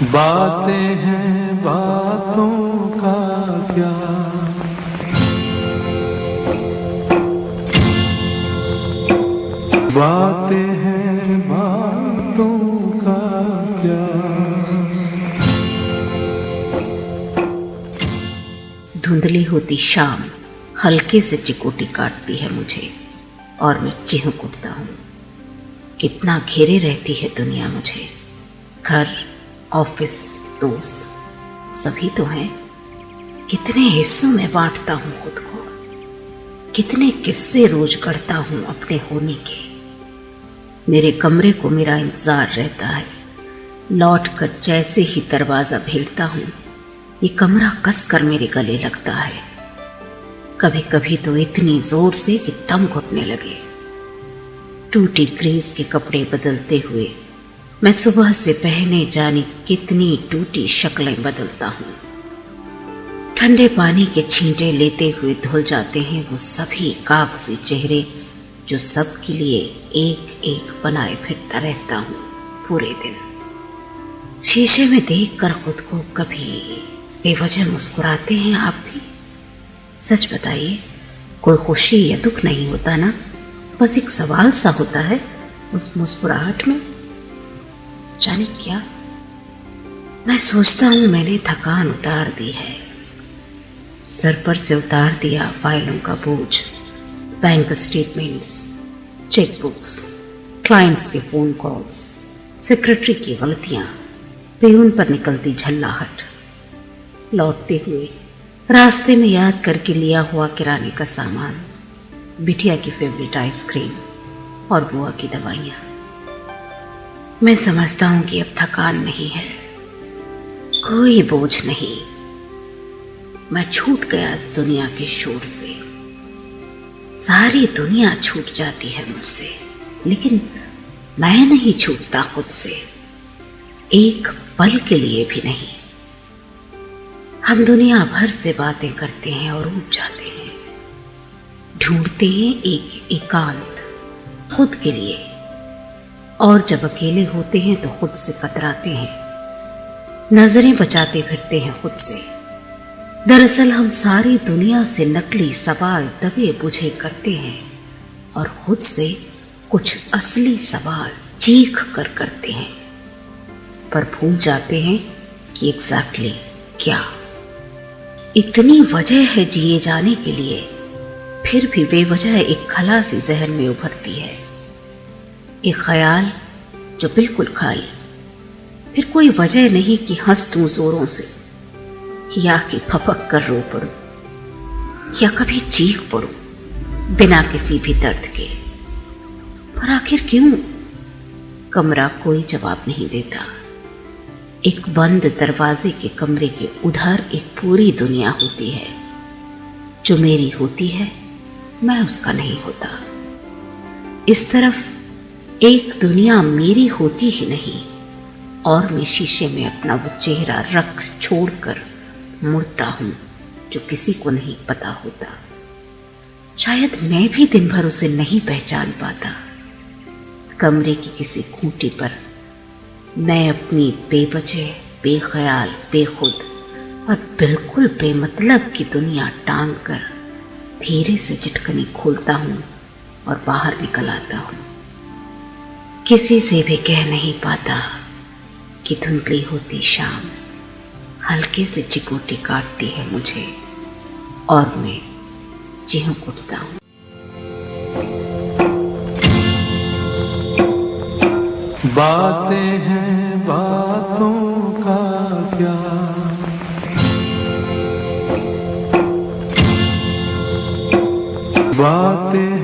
बातें हैं बातों का क्या, बातें हैं बातों का क्या। धुंधली होती शाम हल्के से चिकोटी काटती है मुझे और मैं चिहुक उठता हूँ। कितना घेरे रहती है दुनिया मुझे। घर, ऑफिस, दोस्त सभी तो हैं। कितने हिस्सों में बांटता हूँ खुद को। कितने किस्से रोज गढ़ता हूँ अपने होने के। मेरे कमरे को मेरा इंतजार रहता है। लौट कर जैसे ही दरवाजा भेड़ता हूँ, ये कमरा कसकर मेरे गले लगता है। कभी कभी तो इतनी जोर से कि दम घुटने लगे। टूटी ग्रीस के कपड़े बदलते हुए मैं सुबह से पहने जानी कितनी टूटी शक्लें बदलता हूँ। ठंडे पानी के छींटे लेते हुए धुल जाते हैं वो सभी कागजी चेहरे जो सबके लिए एक एक बनाए फिरता रहता हूँ पूरे दिन। शीशे में देखकर खुद को कभी बेवजह मुस्कुराते हैं आप भी? सच बताइए, कोई खुशी या दुख नहीं होता ना, बस एक सवाल सा होता है उस मुस्कुराहट में। जाने क्या, मैं सोचता हूं मैंने थकान उतार दी है। सर पर से उतार दिया फाइलों का बोझ, बैंक स्टेटमेंट्स, चेकबुक्स, क्लाइंट्स के फोन कॉल्स, सेक्रेटरी की गलतियां, पियून पर निकलती झल्लाहट। लौटते हुए रास्ते में याद करके लिया हुआ किराने का सामान, बिटिया की फेवरेट आइसक्रीम और बुआ की दवाइयाँ। मैं समझता हूं कि अब थकान नहीं है, कोई बोझ नहीं। मैं छूट गया इस दुनिया के शोर से। सारी दुनिया छूट जाती है मुझसे, लेकिन मैं नहीं छूटता खुद से, एक पल के लिए भी नहीं। हम दुनिया भर से बातें करते हैं और उब जाते हैं। ढूंढते हैं एक एकांत खुद के लिए, और जब अकेले होते हैं तो खुद से कतराते हैं, नजरें बचाते फिरते हैं खुद से। दरअसल हम सारी दुनिया से नकली सवाल दबे बुझे करते हैं और खुद से कुछ असली सवाल चीख कर करते हैं, पर भूल जाते हैं कि एग्जैक्टली क्या। इतनी वजह है जिए जाने के लिए, फिर भी बेवजह एक खला सी जहन में उभरती है। एक ख्याल जो बिल्कुल खाली, फिर कोई वजह नहीं कि हंस दूं जोरों से, या कि फपक कर रो पड़ूं, या कभी चीख पड़ूं बिना किसी भी दर्द के। पर आखिर क्यों? कमरा कोई जवाब नहीं देता। एक बंद दरवाजे के कमरे के उधर एक पूरी दुनिया होती है, जो मेरी होती है, मैं उसका नहीं होता। इस तरफ एक दुनिया मेरी होती ही नहीं, और मैं शीशे में अपना वो चेहरा रख छोड़कर मुड़ता हूं जो किसी को नहीं पता होता। शायद मैं भी दिन भर उसे नहीं पहचान पाता। कमरे की किसी खूंटी पर मैं अपनी बेवजह, बेख्याल, बेखुद और बिल्कुल बेमतलब की दुनिया टांग कर धीरे से झटकनी खोलता हूँ और बाहर निकल आता हूँ। किसी से भी कह नहीं पाता कि धुंधली होती शाम हल्के से चिकोटी काटती है मुझे और मैं चिहुक उठता हूँ। बातें हैं बातों का क्या, बातें